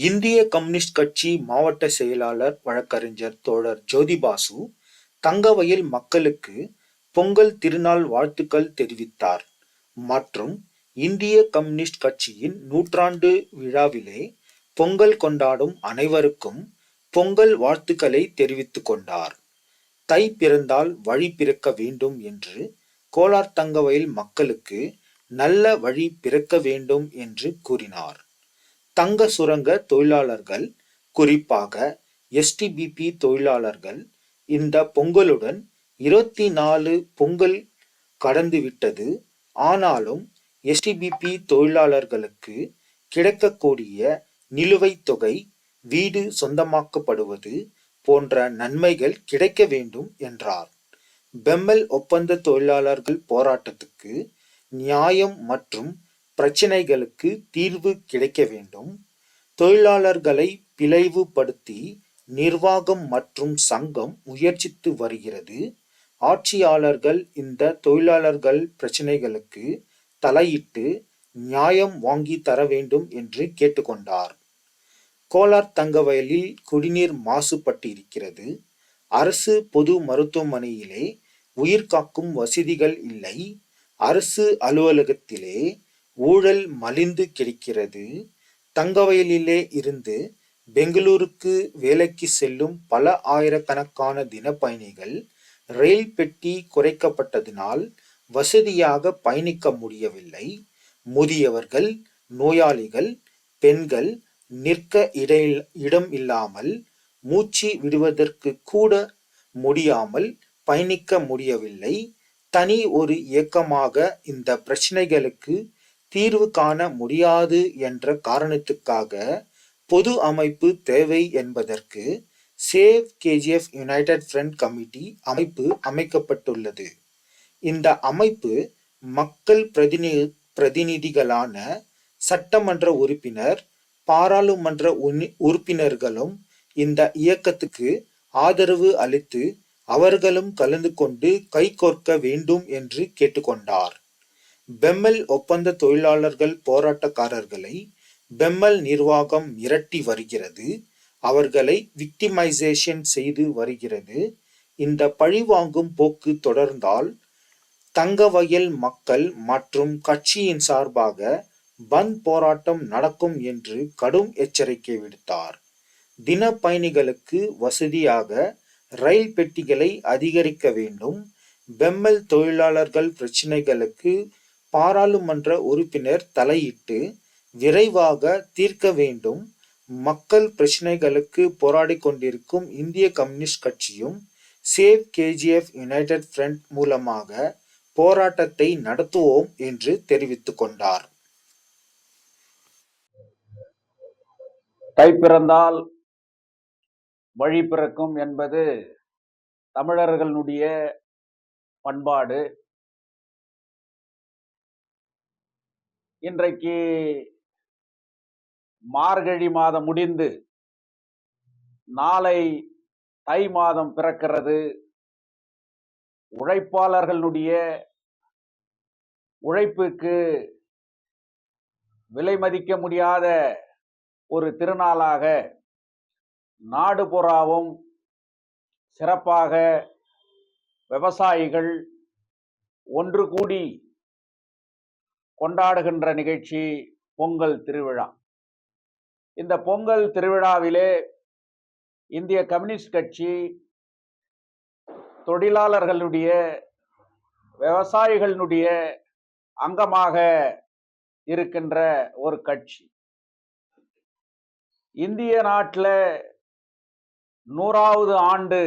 இந்திய கம்யூனிஸ்ட் கட்சி மாவட்ட செயலாளர் வழக்கறிஞர் தோழர் ஜோதிபாசு தங்கவயல் மக்களுக்கு பொங்கல் திருநாள் வாழ்த்துக்கள் தெரிவித்தார். மற்றும் இந்திய கம்யூனிஸ்ட் கட்சியின் 100ஆண்டு விழாவிலே பொங்கல் கொண்டாடும் அனைவருக்கும் பொங்கல் வாழ்த்துக்களை தெரிவித்துக் கொண்டார். தை பிறந்தால் வழி பிறக்க வேண்டும் என்று கோலார் தங்கவயல் மக்களுக்கு நல்ல வழி பிறக்க வேண்டும் என்று கூறினார். தங்க சுரங்க தொழிலாளர்கள், குறிப்பாக எஸ்டிபிபி தொழிலாளர்கள் இந்த பொங்கலுடன் 24 பொங்கல் கடந்துவிட்டது. ஆனாலும் எஸ்டிபிபி தொழிலாளர்களுக்கு கிடைக்கக்கூடிய நிலுவைத் தொகை, வீடு சொந்தமாக்கப்படுவது போன்ற நன்மைகள் கிடைக்க வேண்டும் என்றார். பெம்மல் ஒப்பந்த தொழிலாளர்கள் போராட்டத்துக்கு நியாயம் மற்றும் பிரச்சினைகளுக்கு தீர்வு கிடைக்க வேண்டும். தொழிலாளர்களை பிளவுபடுத்தி நிர்வாகம் மற்றும் சங்கம் முயற்சித்து வருகிறது. ஆட்சியாளர்கள் இந்த தொழிலாளர்கள் பிரச்சினைகளுக்கு தலையிட்டு நியாயம் வாங்கி தர வேண்டும் என்று கேட்டுக்கொண்டார். கோலார் தங்கவயலில் குடிநீர் மாசுபட்டிருக்கிறது. அரசு பொது மருத்துவமனையிலே உயிர்காக்கும் வசதிகள் இல்லை. அரசு அலுவலகத்திலே ஊழல் மலிந்து கிடக்கிறது. தங்கவயலிலே இருந்து பெங்களூருக்கு வேலைக்கு செல்லும் பல ஆயிரக்கணக்கான தினப்பயணிகள் ரயில் பெட்டி குறைக்கப்பட்டதினால் வசதியாக பயணிக்க முடியவில்லை. முதியவர்கள், நோயாளிகள், பெண்கள் நிற்க இடம் இல்லாமல், மூச்சு விடுவதற்கு கூட முடியாமல் பயணிக்க முடியவில்லை. தனி ஒரு இயக்கமாக இந்த பிரச்சினைகளுக்கு தீர்வு காண முடியாது என்ற காரணத்துக்காக பொது அமைப்பு தேவை என்பதற்கு save KGF United front committee அமைப்பு அமைக்கப்பட்டுள்ளது. இந்த அமைப்பு மக்கள் பிரதிநிதிகளான சட்டமன்ற உறுப்பினர், பாராளுமன்ற உறுப்பினர்களும் இந்த இயக்கத்துக்கு ஆதரவு அளித்து அவர்களும் கலந்து கொண்டு கைகோர்க்க வேண்டும் என்று கேட்டுக்கொண்டார். பெம்மல் ஒப்பந்த தொழிலாளர்கள் போராட்டக்காரர்களை பெம்மல் நிர்வாகம் மிரட்டி வருகிறது. அவர்களை விக்டிமைசேஷன் செய்து வருகிறது. இந்த பழிவாங்கும் போக்கு தொடர்ந்தால் தங்கவயல் மக்கள் மற்றும் கட்சியின் சார்பாக பந்த் போராட்டம் நடக்கும் என்று கடும் எச்சரிக்கை விடுத்தார். தின பயணிகளுக்கு வசதியாக ரயில் பெட்டிகளை அதிகரிக்க வேண்டும். பெம்மல் தொழிலாளர்கள் பிரச்சினைகளுக்கு பாராளுமன்ற உறுப்பினர் தலையிட்டு விரைவாக தீர்க்க வேண்டும். மக்கள் பிரச்சினைகளுக்கு போராடி கொண்டிருக்கும் இந்திய கம்யூனிஸ்ட் கட்சியும் சேவ் கேஜிஎஃப் யுனைடெட் ஃப்ரண்ட் மூலமாக போராட்டத்தை நடத்துவோம் என்று தெரிவித்துக் கொண்டார். தை பிறந்தால் வழி பிறக்கும் என்பது தமிழர்களுடைய பண்பாடு. இன்றைக்கு மார்கழி மாதம் முடிந்து நாளை தை மாதம் பிறக்கிறது. உழைப்பாளர்களுடைய உழைப்புக்கு விலை மதிக்க முடியாத ஒரு திருநாளாக நாடு பூராவும் சிறப்பாக விவசாயிகள் ஒன்று கூடி கொண்டாடுகின்ற நிகழ்ச்சி பொங்கல் திருவிழா. இந்த பொங்கல் திருவிழாவிலே இந்திய கம்யூனிஸ்ட் கட்சி தொழிலாளர்களுடைய, விவசாயிகளுடைய அங்கமாக இருக்கின்ற ஒரு கட்சி. இந்திய நாட்டில் 100வது ஆண்டு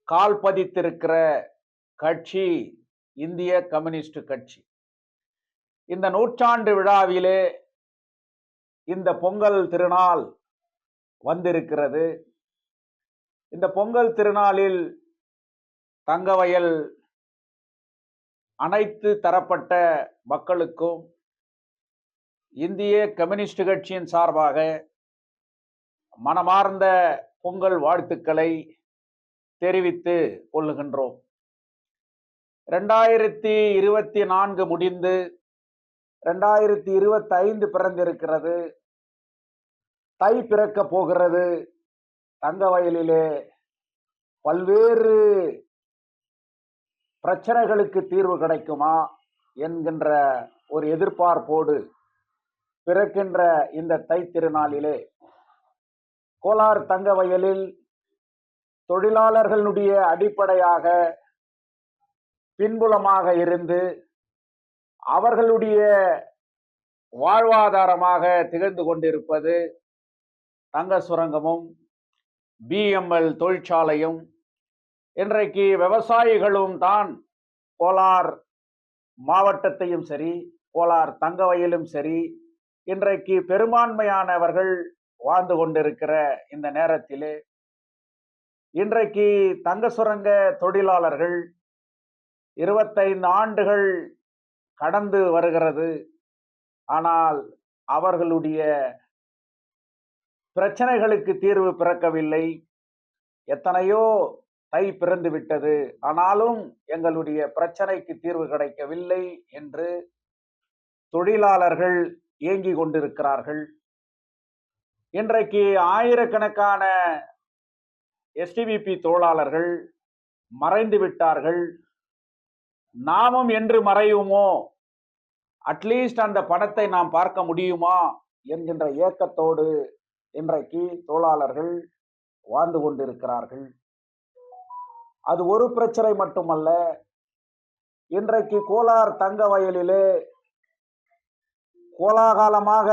கால் பதித்திருக்கிற கட்சி இந்திய கம்யூனிஸ்ட் கட்சி. இந்த 100ஆண்டு விழாவிலே இந்த பொங்கல் திருநாள் வந்திருக்கிறது. இந்த பொங்கல் திருநாளில் தங்கவயல் அனைத்து தரப்பட்ட மக்களுக்கும் இந்திய கம்யூனிஸ்ட் கட்சியின் சார்பாக மனமார்ந்த பொங்கல் வாழ்த்துக்களை தெரிவித்து கொள்ளுகின்றோம். 2024 முடிந்து 2025 பிறந்திருக்கிறது. தை பிறக்க போகிறது. தங்க வயலிலே பல்வேறு பிரச்சனைகளுக்கு தீர்வு கிடைக்குமா என்கின்ற ஒரு எதிர்பார்ப்போடு பிறக்கின்ற இந்த தை திருநாளிலே கோலார் தங்க வயலில் தொழிலாளர்களுடைய அடிப்படையாக பின்புலமாக இருந்து அவர்களுடைய வாழ்வாதாரமாக திகழ்ந்து கொண்டிருப்பது தங்க சுரங்கமும் பிஎம்எல் தொழிற்சாலையும். இன்றைக்கு விவசாயிகளும் தான் கோலார் மாவட்டத்தையும் சரி, கோலார் தங்க வயலும் சரி, இன்றைக்கு பெரும்பான்மையானவர்கள் வாழ்ந்து கொண்டிருக்கிற இந்த நேரத்திலே இன்றைக்கு தங்க சுரங்க தொழிலாளர்கள் 25 ஆண்டுகள் கடந்து வருகிறது. ஆனால் அவர்களுடைய பிரச்சனைகளுக்கு தீர்வு பிறக்கவில்லை. எத்தனையோ தை பிறந்து விட்டது, ஆனாலும் எங்களுடைய பிரச்சனைக்கு தீர்வு கிடைக்கவில்லை என்று தொழிலாளர்கள் ஏங்கிக் கொண்டிருக்கிறார்கள். இன்றைக்கு ஆயிரக்கணக்கான எஸ்டிபிபி தொழிலாளர்கள் மறைந்து விட்டார்கள். நாமும் என்று மறையுமோ, அட்லீஸ்ட் அந்த பணத்தை நாம் பார்க்க முடியுமா என்கின்ற ஏக்கத்தோடு இன்றைக்கு தொழிலாளர்கள் வாழ்ந்து கொண்டிருக்கிறார்கள். அது ஒரு பிரச்சனை மட்டுமல்ல. இன்றைக்கு கோலார் தங்க வயலிலே கோலாகலமாக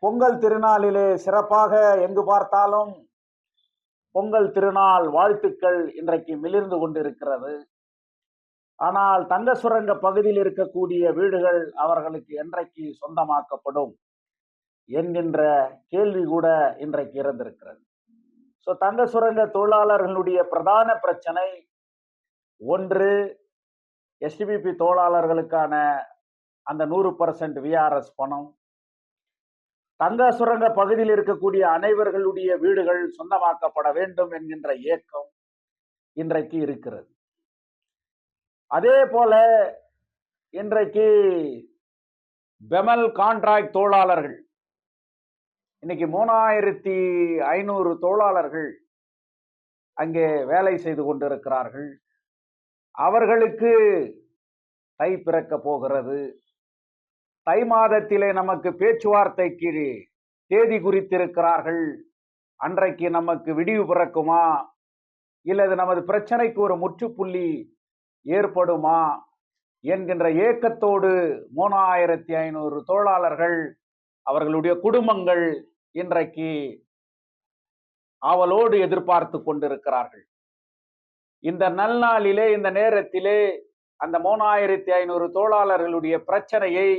பொங்கல் திருநாளிலே சிறப்பாக எங்கு பார்த்தாலும் பொங்கல் திருநாள் வாழ்த்துக்கள் இன்றைக்கு மிளிர்ந்து கொண்டிருக்கிறது. ஆனால் தங்க சுரங்க பகுதியில் இருக்கக்கூடிய வீடுகள் அவர்களுக்கு என்றைக்கு சொந்தமாக்கப்படும் என்கின்ற கேள்வி கூட இன்றைக்கு இருந்திருக்கிறது. ஸோ தங்க சுரங்க தொழிலாளர்களுடைய பிரதான பிரச்சனை ஒன்று, எஸ்டிபிபி தொழிலாளர்களுக்கான அந்த 100% விஆர்எஸ் பணம். தங்க சுரங்க பகுதியில் இருக்கக்கூடிய அனைவர்களுடைய வீடுகள் சொந்தமாக்கப்பட வேண்டும் என்கின்ற ஏக்கம் இன்றைக்கு இருக்கிறது. அதே போல இன்றைக்கு பெமல் கான்ட்ராக்ட் தொழிலாளர்கள், இன்னைக்கு 3500 தொழிலாளர்கள் அங்கே வேலை செய்து கொண்டிருக்கிறார்கள். அவர்களுக்கு தை பிறக்க போகிறது. தை மாதத்திலே நமக்கு பேச்சுவார்த்தைக்கு தேதி குறித்திருக்கிறார்கள். அன்றைக்கு நமக்கு விடிவு பிறக்குமா, இல்லது நமது பிரச்சனைக்கு ஒரு முற்றுப்புள்ளி ஏற்படுமா என்கின்ற ஏக்கத்தோடு 3500 தொழிலாளர்கள், அவர்களுடைய குடும்பங்கள் இன்றைக்கு ஆவலோடு எதிர்பார்த்து கொண்டிருக்கிறார்கள். இந்த நல்நாளிலே, இந்த நேரத்திலே அந்த 3500 தொழிலாளர்களுடைய பிரச்சனையை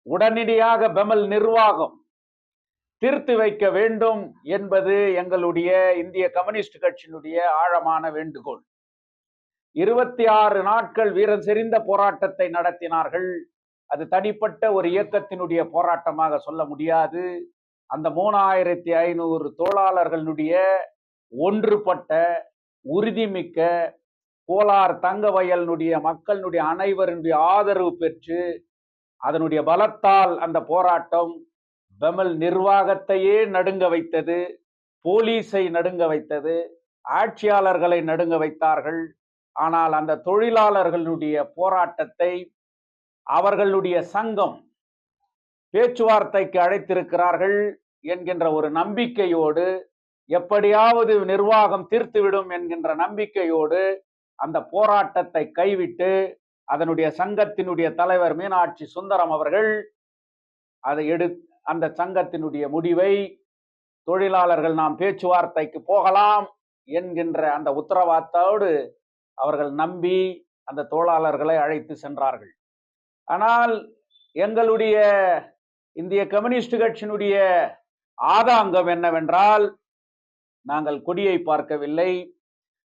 உடனடியாக பெமல் நிர்வாகம் தீர்த்து வைக்க வேண்டும் என்பது எங்களுடைய இந்திய கம்யூனிஸ்ட் கட்சியினுடைய ஆழமான வேண்டுகோள். 26 நாட்கள் வீரம் செறிந்த போராட்டத்தை நடத்தினார்கள். அது தனிப்பட்ட ஒரு இயக்கத்தினுடைய போராட்டமாக சொல்ல முடியாது. அந்த 3500 தொழிலாளர்களுடைய ஒன்றுபட்ட உறுதிமிக்க கோலார் தங்க வயலினுடைய மக்களுடைய அனைவருடைய ஆதரவு பெற்று அதனுடைய பலத்தால் அந்த போராட்டம் பெமல் நிர்வாகத்தையே நடுங்க வைத்தது, போலீஸை நடுங்க வைத்தது, ஆட்சியாளர்களை நடுங்க வைத்தார்கள். ஆனால் அந்த தொழிலாளர்களுடைய போராட்டத்தை அவர்களுடைய சங்கம் பேச்சுவார்த்தைக்கு அழைத்திருக்கிறார்கள் என்கின்ற ஒரு நம்பிக்கையோடு, எப்படியாவது நிர்வாகம் தீர்த்துவிடும் என்கின்ற நம்பிக்கையோடு அந்த போராட்டத்தை கைவிட்டு அதனுடைய சங்கத்தினுடைய தலைவர் மீனாட்சி சுந்தரம் அவர்கள் அதை அந்த சங்கத்தினுடைய முடிவை தொழிலாளர்கள் நாம் பேச்சுவார்த்தைக்கு போகலாம் என்கின்ற அந்த உத்தரவாதத்தோடு அவர்கள் நம்பி அந்த தொழிலாளர்களை அழைத்து சென்றார்கள். ஆனால் எங்களுடைய இந்திய கம்யூனிஸ்ட் கட்சியினுடைய ஆதாங்கம் என்னவென்றால், நாங்கள் கொடியை பார்க்கவில்லை,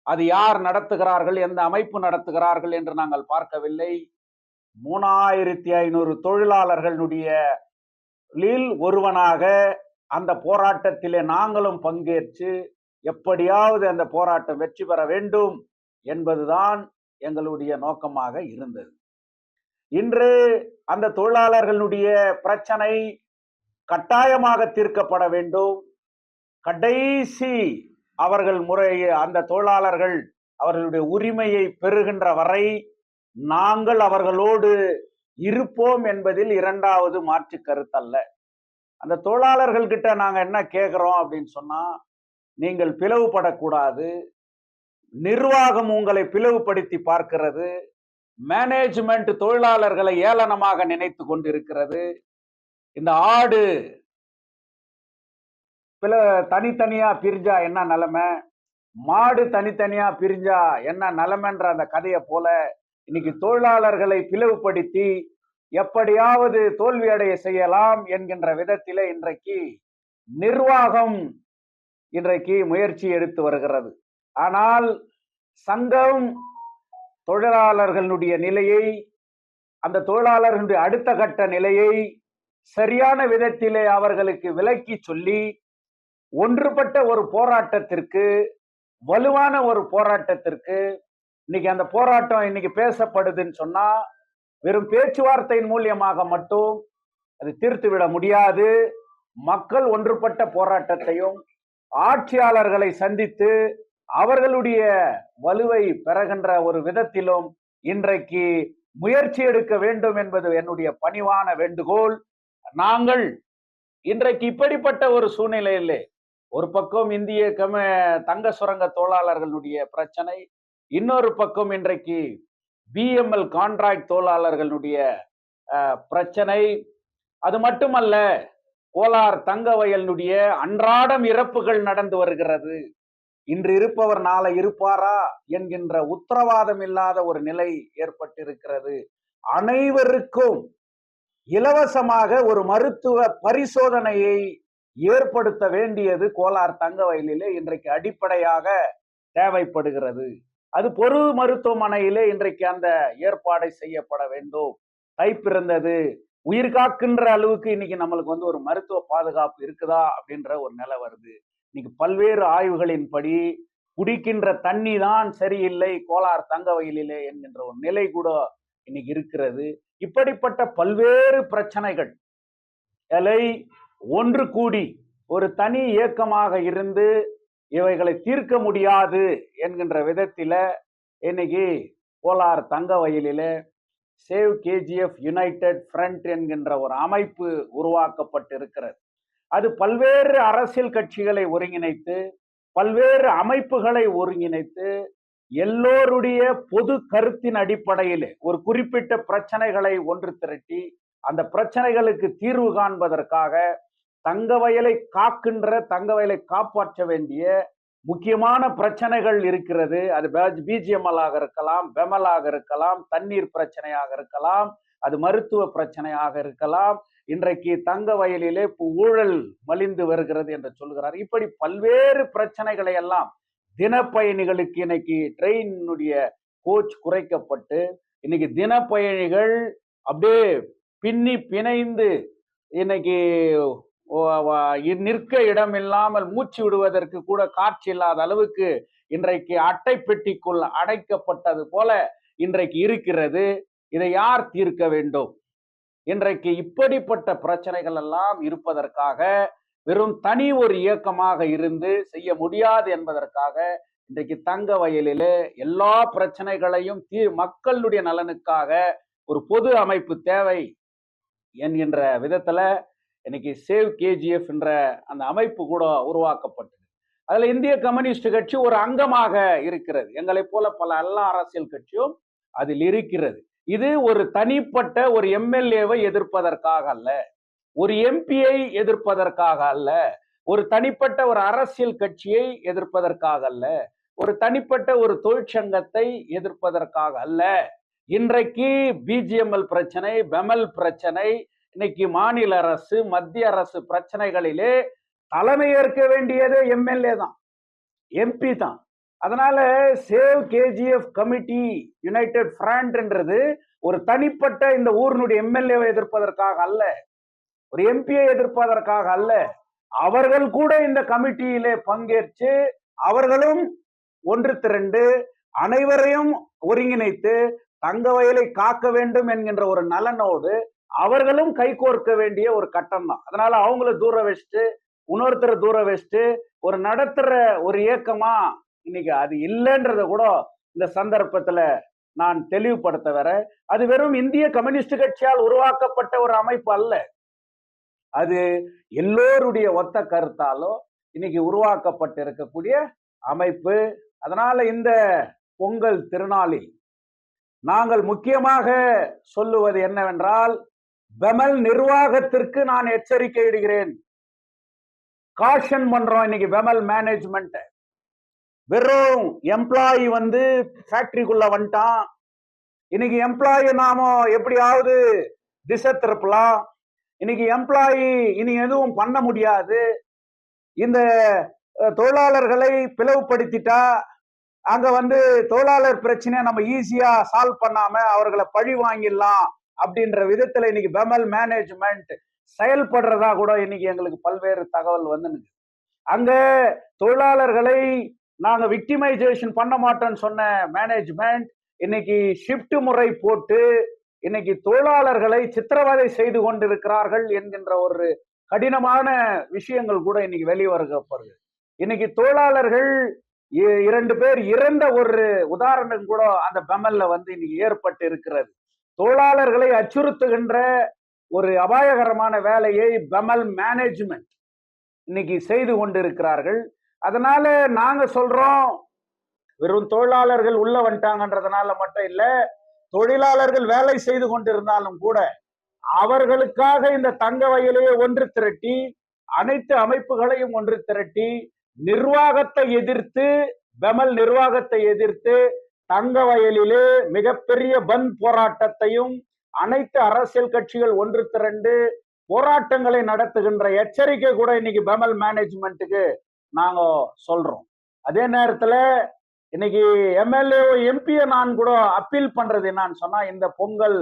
அது யார் நடத்துகிறார்கள், எந்த அமைப்பு நடத்துகிறார்கள் என்று நாங்கள் பார்க்கவில்லை. 3500 தொழிலாளர்களுடைய ஒருவனாக அந்த போராட்டத்திலே நாங்களும் பங்கேற்று எப்படியாவது அந்த போராட்டம் வெற்றி பெற வேண்டும் என்பதுதான் எங்களுடைய நோக்கமாக இருந்தது. இன்று அந்த தொழிலாளர்களுடைய பிரச்சனை கட்டாயமாக தீர்க்கப்பட வேண்டும். கடைசி அவர்கள் அந்த தொழிலாளர்கள் அவர்களுடைய உரிமையை பெறுகின்ற வரை நாங்கள் அவர்களோடு இருப்போம் என்பதில் இரண்டாவது மாற்று கருத்தல்ல. அந்த தொழிலாளர்கள் கிட்ட நாங்க என்ன கேட்கிறோம் அப்படின்னு சொன்னா, நீங்கள் பிளவுபடக்கூடாது. நிர்வாகம் உங்களை பிளவுபடுத்தி பார்க்கிறது. மேனேஜ்மெண்ட் தொழிலாளர்களை ஏளனமாக நினைத்து கொண்டிருக்கிறது. இந்த ஆடு தனித்தனியா பிரிஞ்சா என்ன நிலைமை, மாடு தனித்தனியா பிரிஞ்சா என்ன நிலைமைன்ற அந்த கதையை போல இன்னைக்கு தொழிலாளர்களை பிளவுபடுத்தி எப்படியாவது தோல்வி அடைய செய்யலாம் என்கின்ற விதத்திலே இன்றைக்கு நிர்வாகம் முயற்சி எடுத்து வருகிறது. ஆனால் சங்கம் தொழிலாளர்களுடைய நிலையை, அந்த தொழிலாளர்களுடைய அடுத்த கட்ட நிலையை சரியான விதத்திலே அவர்களுக்கு விளக்கி சொல்லி ஒன்றுபட்ட ஒரு போராட்டத்திற்கு, வலுவான ஒரு போராட்டத்திற்கு, இன்னைக்கு அந்த போராட்டம் இன்னைக்கு பேசப்படுதுன்னு சொன்னா வெறும் பேச்சுவார்த்தையின் மூலியமாக மட்டும் அது தீர்த்து விட முடியாது. மக்கள் ஒன்றுபட்ட போராட்டத்தையும் ஆட்சியாளர்களை சந்தித்து அவர்களுடைய வலுவை பெறுகின்ற ஒரு விதத்திலும் இன்றைக்கு முயற்சி எடுக்க வேண்டும் என்பது என்னுடைய பணிவான வேண்டுகோள். நாங்கள் இன்றைக்கு இப்படிப்பட்ட ஒரு சூழ்நிலையிலே ஒரு பக்கம் இந்திய தங்க சுரங்க தொழிலாளர்களுடைய பிரச்சனை, இன்னொரு பக்கம் இன்றைக்கு பிஎம்எல் கான்ட்ராக்ட் தொழிலாளர்களுடைய பிரச்சனை, அது மட்டுமல்ல கோலார் தங்க வயலுடைய அன்றாடம் இறப்புகள் நடந்து வருகிறது. இன்று இருப்பவர் நாளை இருப்பாரா என்கின்ற உத்தரவாதம் இல்லாத ஒரு நிலை ஏற்பட்டிருக்கிறது. அனைவருக்கும் இலவசமாக ஒரு மருத்துவ பரிசோதனையை ஏற்படுத்த வேண்டியது கோலார் தங்க வயலிலே இன்றைக்கு அடிப்படையாக தேவைப்படுகிறது. அது பொது மருத்துவமனையிலே இன்றைக்கு அந்த ஏற்பாடை செய்யப்பட வேண்டும். தை பிறந்தது, உயிர் காக்கின்ற அளவுக்கு இன்னைக்கு நம்மளுக்கு ஒரு மருத்துவ பாதுகாப்பு இருக்குதா அப்படின்ற ஒரு நிலை வருது. இன்னைக்கு பல்வேறு ஆய்வுகளின்படி குடிக்கின்ற தண்ணி தான் சரியில்லை கோலார் தங்க வயலிலே என்கின்ற ஒரு நிலை கூட இன்னைக்கு இருக்கிறது. இப்படிப்பட்ட பல்வேறு பிரச்சனைகள் ஒன்று கூடி ஒரு தனி இயக்கமாக இருந்து இவைகளை தீர்க்க முடியாது என்கின்ற விதத்தில இன்னைக்கு கோலார் தங்க வயலிலே சேவ் கேஜிஎஃப் யுனைடெட் ஃப்ரண்ட் என்கின்ற ஒரு அமைப்பு உருவாக்கப்பட்டிருக்கிறது. அது பல்வேறு அரசியல் கட்சிகளை ஒருங்கிணைத்து, பல்வேறு அமைப்புகளை ஒருங்கிணைத்து, எல்லோருடைய பொது கருத்தின் அடிப்படையில் ஒரு குறிப்பிட்ட பிரச்சனைகளை ஒன்று திரட்டி அந்த பிரச்சனைகளுக்கு தீர்வு காண்பதற்காக தங்க வயலை காக்கின்ற, தங்க வயலை காப்பாற்ற வேண்டிய முக்கியமான பிரச்சனைகள் இருக்கிறது. அது பிஜிஎம்எல் இருக்கலாம், பெமலாக இருக்கலாம், தண்ணீர் பிரச்சனையாக இருக்கலாம், அது மருத்துவ பிரச்சனையாக இருக்கலாம். இன்றைக்கு தங்க வயலிலே ஊழல் மலிந்து வருகிறது என்று சொல்கிறார். இப்படி பல்வேறு பிரச்சனைகளை எல்லாம் தினப்பயணிகளுக்கு இன்னைக்கு ட்ரெயினுடைய கோச் குறைக்கப்பட்டு இன்னைக்கு தினப்பயணிகள் அப்படியே பின்னி பிணைந்து இன்னைக்கு நிற்க இடம் இல்லாமல் மூச்சு விடுவதற்கு கூட காற்று இல்லாத அளவுக்கு இன்றைக்கு அட்டை பெட்டிக்குள் அடைக்கப்பட்டது போல இன்றைக்கு இருக்கிறது. இதை யார் தீர்க்க வேண்டும்? இன்றைக்கு இப்படிப்பட்ட பிரச்சனைகள் எல்லாம் இருப்பதற்காக வெறும் தனி ஒரு இயக்கமாக இருந்து செய்ய முடியாது என்பதற்காக இன்றைக்கு தங்க வயலிலே எல்லா பிரச்சனைகளையும் மக்களுடைய நலனுக்காக ஒரு பொது அமைப்பு தேவை என்கின்ற விதத்துல இன்னைக்கு சேவ் கேஜிஎஃப் என்ற அந்த அமைப்பு கூட உருவாக்கப்பட்டது. அதுல இந்திய கம்யூனிஸ்ட் கட்சி ஒரு அங்கமாக இருக்கிறது. எங்களை போல பல எல்லா அரசியல் கட்சியும் அதில் இருக்கிறது. இது ஒரு தனிப்பட்ட ஒரு எம்எல்ஏவை எதிர்ப்பதற்காக அல்ல, ஒரு எம்பியை எதிர்ப்பதற்காக அல்ல, ஒரு தனிப்பட்ட ஒரு அரசியல் கட்சியை எதிர்ப்பதற்காக அல்ல, ஒரு தனிப்பட்ட ஒரு தொழிற்சங்கத்தை எதிர்ப்பதற்காக அல்ல. இன்றைக்கு பிஜிஎம்எல் பிரச்சனை, பெமல் பிரச்சனை, இன்னைக்கு மாநில அரசு மத்திய அரசு பிரச்சனைகளிலே தலைமை ஏற்க வேண்டியது எம்எல்ஏ தான், எம்பி தான். அதனால save KGF committee United front என்றது ஒரு தனிப்பட்ட இந்த ஊரினுடைய எம்எல்ஏவை எதிர்ப்பதற்காக அல்ல, ஒரு எம்பியை எதிர்ப்பதற்காக அல்ல. அவர்கள் கூட இந்த கமிட்டியிலே பங்கேற்று அவர்களும் ஒன்று திரண்டு அனைவரையும் ஒருங்கிணைத்து தங்க வயலை காக்க வேண்டும் என்கின்ற ஒரு நலனோடு அவர்களும் கைகோர்க்க வேண்டிய ஒரு கட்டம் தான். அதனால அவங்கள தூர வச்சுட்டு இன்னொருத்தரை தூர வச்சுட்டு ஒரு நடத்துற ஒரு இயக்கமா இன்னைக்கு அது இல்லைன்றத கூட இந்த சந்தர்ப்பத்துல நான் தெளிவுபடுத்த வர, அது வெறும் இந்திய கம்யூனிஸ்ட் கட்சியால் உருவாக்கப்பட்ட ஒரு அமைப்பு அல்ல. அது எல்லோருடைய ஒத்த கருத்தாலோ இன்னைக்கு உருவாக்கப்பட்டு இருக்கக்கூடிய அமைப்பு. அதனால இந்த பொங்கல் திருநாளில் நாங்கள் முக்கியமாக சொல்லுவது என்னவென்றால், பெமல் நிர்வாகத்திற்கு நான் எச்சரிக்கை இடுகிறேன். காஷன் பண்றோம் இன்னைக்கு பெமல் மேனேஜ்மெண்ட். வெறும் எம்ப்ளாயி ஃபேக்டரிக்குள்ள வந்துட்டான், இன்னைக்கு எம்ப்ளாயி நாம எப்படியாவது திசை திருப்பலாம், இன்னைக்கு எம்ப்ளாயி இனி எதுவும் பண்ண முடியாது, இந்த தொழிலாளர்களை பிளவுபடுத்திட்டா அங்க தொழிலாளர் பிரச்சனையை நம்ம ஈஸியா சால்வ் பண்ணாம அவர்களை பழி வாங்கிடலாம் அப்படின்ற விதத்துல இன்னைக்கு பெமல் மேனேஜ்மெண்ட் செயல்படுறதா கூட இன்னைக்கு எங்களுக்கு பல்வேறு தகவல் அங்க தொழிலாளர்களை நாங்க விக்டிமைசேஷன் பண்ண மாட்டோம்னு சொன்ன மேனேஜ்மெண்ட் இன்னைக்கு ஷிப்ட் முறை போட்டு இன்னைக்கு தொழிலாளர்களை சித்திரவதை செய்து கொண்டிருக்கிறார்கள் என்கின்ற ஒரு கடினமான விஷயங்கள் கூட இன்னைக்கு வெளிவரப்படுது. இன்னைக்கு தொழிலாளர்கள் 2 பேர் இறந்த ஒரு உதாரணம் கூட அந்த பெமல்ல இன்னைக்கு ஏற்பட்டு இருக்கிறது. தொழிலாளர்களை அச்சுறுத்துகின்ற ஒரு அபாயகரமான வேலையை பெமல் மேனேஜ்மெண்ட் இன்னைக்கு செய்து கொண்டிருக்கிறார்கள். அதனால நாங்க சொல்றோம், வெறும் தொழிலாளர்கள் உள்ள வந்துட்டாங்கன்றதுனால மட்டும் இல்ல, தொழிலாளர்கள் வேலை செய்து கொண்டிருந்தாலும் கூட அவர்களுக்காக இந்த தங்க வயலையை ஒன்று திரட்டி அனைத்து அமைப்புகளையும் ஒன்று திரட்டி நிர்வாகத்தை எதிர்த்து, பெமல் நிர்வாகத்தை எதிர்த்து தங்க வயலிலே மிகப்பெரிய பந்த் போராட்டத்தையும் அனைத்து அரசியல் கட்சிகள் ஒன்று திரண்டு போராட்டங்களை நடத்துகின்ற எச்சரிக்கை கூட இன்னைக்கு பெமல் மேனேஜ்மெண்ட்டுக்கு நாங்க சொல்றோம். அதே நேரத்துல இன்னைக்கு எம்எல்ஏ எம்பியை நான் கூட அப்பீல் பண்றது என்னன்னு சொன்னா, இந்த பொங்கல்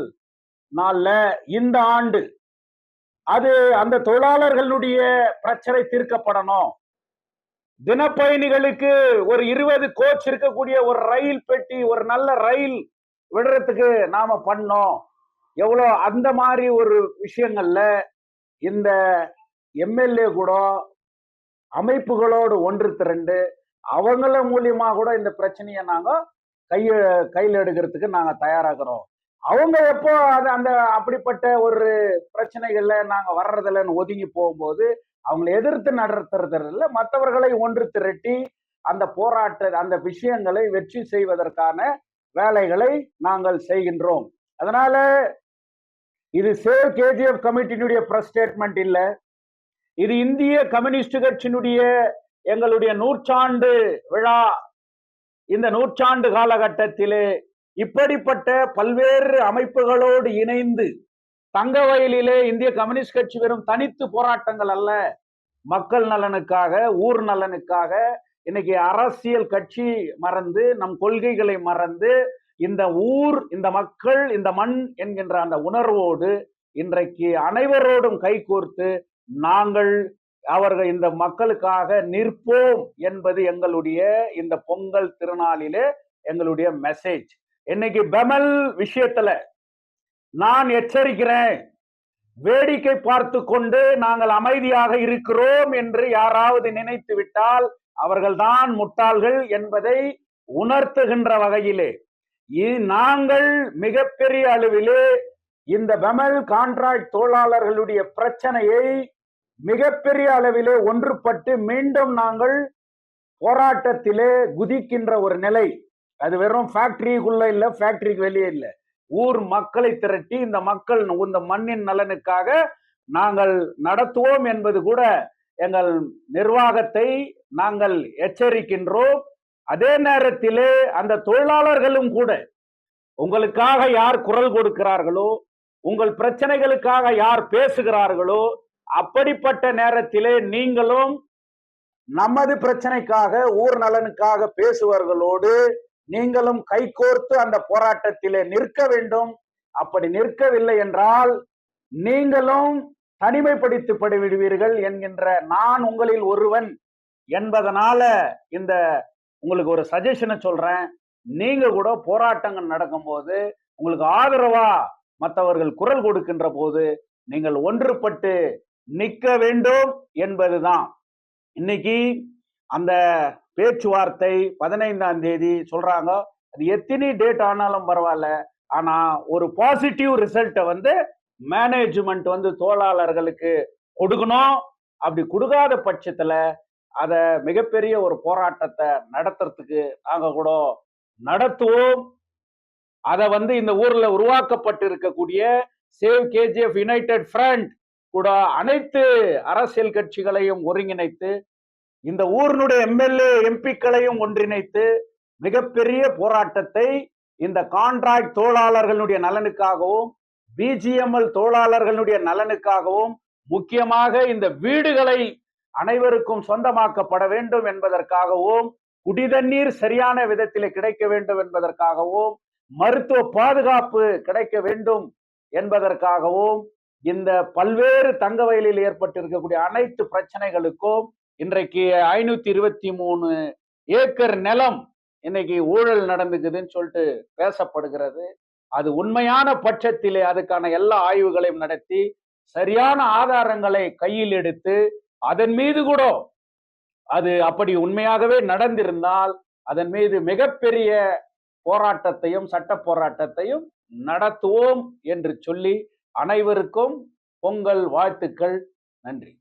நாள்ல இந்த ஆண்டு அது அந்த தொழிலாளர்களுடைய பிரச்சனை தீர்க்கப்படணும். தினப்பயணிகளுக்கு ஒரு 20 கோச் இருக்கக்கூடிய ஒரு ரயில் பெட்டி, ஒரு நல்ல ரயில் விடுறதுக்கு நாம பண்ணோம். எவ்வளோ அந்த மாதிரி ஒரு விஷயங்கள்ல இந்த எம்எல்ஏ கூட அமைப்புகளோடு ஒன்று திரண்டு அவங்கள மூலியமா கூட இந்த பிரச்சனையை நாங்க கையில் எடுக்கிறதுக்கு நாங்க தயாராகிறோம். அவங்க எப்போ அந்த அப்படிப்பட்ட ஒரு பிரச்சனைகள்ல நாங்க வர்றதில்லன்னு ஒதுங்கி போகும்போது அவங்களை எதிர்த்து நடத்துறதில்ல, மற்றவர்களை ஒன்று திரட்டி அந்த அந்த விஷயங்களை வெற்றி செய்வதற்கான வேலைகளை நாங்கள் செய்கின்றோம். அதனால இது சேவ் கேஜிஎஃப் கமிட்டியினுடைய பிரஸ் ஸ்டேட்மெண்ட் இல்ல, இது இந்திய கம்யூனிஸ்ட் கட்சியினுடைய எங்களுடைய 100ஆண்டு விழா. இந்த 100ஆண்டு காலகட்டத்திலே இப்படிப்பட்ட பல்வேறு அமைப்புகளோடு இணைந்து தங்க வயலிலே இந்திய கம்யூனிஸ்ட் கட்சி வெறும் தனித்து போராட்டங்கள் அல்ல, மக்கள் நலனுக்காக, ஊர் நலனுக்காக, இன்னைக்கு அரசியல் கட்சி மறந்து, நம் கொள்கைகளை மறந்து, இந்த ஊர், இந்த மக்கள், இந்த மண் என்கின்ற அந்த உணர்வோடு இன்றைக்கு அனைவரோடும் கைகோர்த்து நாங்கள் அவர்கள் இந்த மக்களுக்காக நிற்போம் என்பது எங்களுடைய இந்த பொங்கல் திருநாளிலே எங்களுடைய மெசேஜ். இன்னைக்கு பெமல் விஷயத்துல நான் எச்சரிக்கிறேன், வேடிக்கை பார்த்து கொண்டு நாங்கள் அமைதியாக இருக்கிறோம் என்று யாராவது நினைத்து விட்டால் அவர்கள்தான் முட்டாள்கள் என்பதை உணர்த்துகின்ற வகையிலே நாங்கள் மிகப்பெரிய அளவிலே இந்த பெமல் கான்ட்ராக்ட் தொழிலாளர்களுடைய பிரச்சனையை மிகப்பெரிய அளவிலே ஒன்றுபட்டு மீண்டும் நாங்கள் போராட்டத்திலே குதிக்கின்ற ஒரு நிலை. அது வெறும் ஃபேக்டரிக்குள்ள இல்ல, ஃபேக்டரிக்கு வெளியே இல்ல, ஊர் மக்களை திரட்டி இந்த மக்கள் இந்த மண்ணின் நலனுக்காக நாங்கள் நடத்துவோம் என்பது கூட எங்கள் நிர்வாகத்தை நாங்கள் எச்சரிக்கின்றோம். அதே நேரத்திலே அந்த தொழிலாளர்களும் கூட உங்களுக்காக யார் குரல் கொடுக்கிறார்களோ, உங்கள் பிரச்சனைகளுக்காக யார் பேசுகிறார்களோ, அப்படிப்பட்ட நேரத்திலே நீங்களும் நமது பிரச்சனைக்காக, ஊர் நலனுக்காக பேசுவர்களோடு நீங்களும் கைகோர்த்து அந்த போராட்டத்திலே நிற்க வேண்டும். அப்படி நிற்கவில்லை என்றால் நீங்களும் தனிமைப்படுத்தப்பட்டு விடுவீர்கள் என்கின்ற நான் உங்களில் ஒருவன் என்பதனால இந்த உங்களுக்கு ஒரு சஜஷனை சொல்றேன். நீங்க கூட போராட்டங்கள் நடக்கும்போது உங்களுக்கு ஆதரவா மற்றவர்கள் குரல் கொடுக்கின்ற போது நீங்கள் ஒன்றுபட்டு நிற்க வேண்டும் என்பதுதான். இன்னைக்கு அந்த பேச்சுவார்த்தை 15ஆம் தேதி சொல்றாங்க. அது எத்தனை டேட் ஆனாலும் பரவாயில்ல. ஆனா ஒரு பாசிட்டிவ் ரிசல்ட்டை வந்து மேனேஜ்மெண்ட் வந்து தொழிலாளர்களுக்கு கொடுக்கணும். அப்படி கொடுக்காத பட்சத்துல அத மிகப்பெரிய ஒரு போராட்டத்தை நடத்துறதுக்கு நாங்க கூட நடத்துவோம். அத வந்து இந்த ஊர்ல உருவாக்கப்பட்டு இருக்கக்கூடிய சேவ் கேஜிஎஃப் யுனைடெட் ஃப்ரண்ட் கூட அனைத்து அரசியல் கட்சிகளையும் ஒருங்கிணைத்து இந்த ஊரினுடைய எம்எல்ஏ எம்பிக்களையும் ஒன்றிணைத்து மிகப்பெரிய போராட்டத்தை இந்த கான்ட்ராக்ட் தொழிலாளர்களுடைய நலனுக்காகவும் பிஜிஎம்எல் தொழிலாளர்களுடைய நலனுக்காகவும் முக்கியமாக இந்த வீடுகளை அனைவருக்கும் சொந்தமாக்கப்பட வேண்டும் என்பதற்காகவும் குடிதண்ணீர் சரியான விதத்தில் கிடைக்க வேண்டும் என்பதற்காகவும் மருத்துவ பாதுகாப்பு கிடைக்க வேண்டும் என்பதற்காகவும் இந்த பல்வேறு தங்க வயலில் ஏற்பட்டிருக்கக்கூடிய அனைத்து பிரச்சனைகளுக்கும் இன்றைக்கு 523 ஏக்கர் நிலம் இன்னைக்கு ஊழல் நடந்துக்குதுன்னு சொல்லிட்டு பேசப்படுகிறது. அது உண்மையான பட்சத்திலே அதுக்கான எல்லா ஆய்வுகளையும் நடத்தி சரியான ஆதாரங்களை கையில் எடுத்து அதன் மீது கூட அது அப்படி உண்மையாகவே நடந்திருந்தால் அதன் மீது மிகப்பெரிய போராட்டத்தையும் சட்ட போராட்டத்தையும் நடத்துவோம் என்று சொல்லி அனைவருக்கும் பொங்கல் வாழ்த்துக்கள். நன்றி.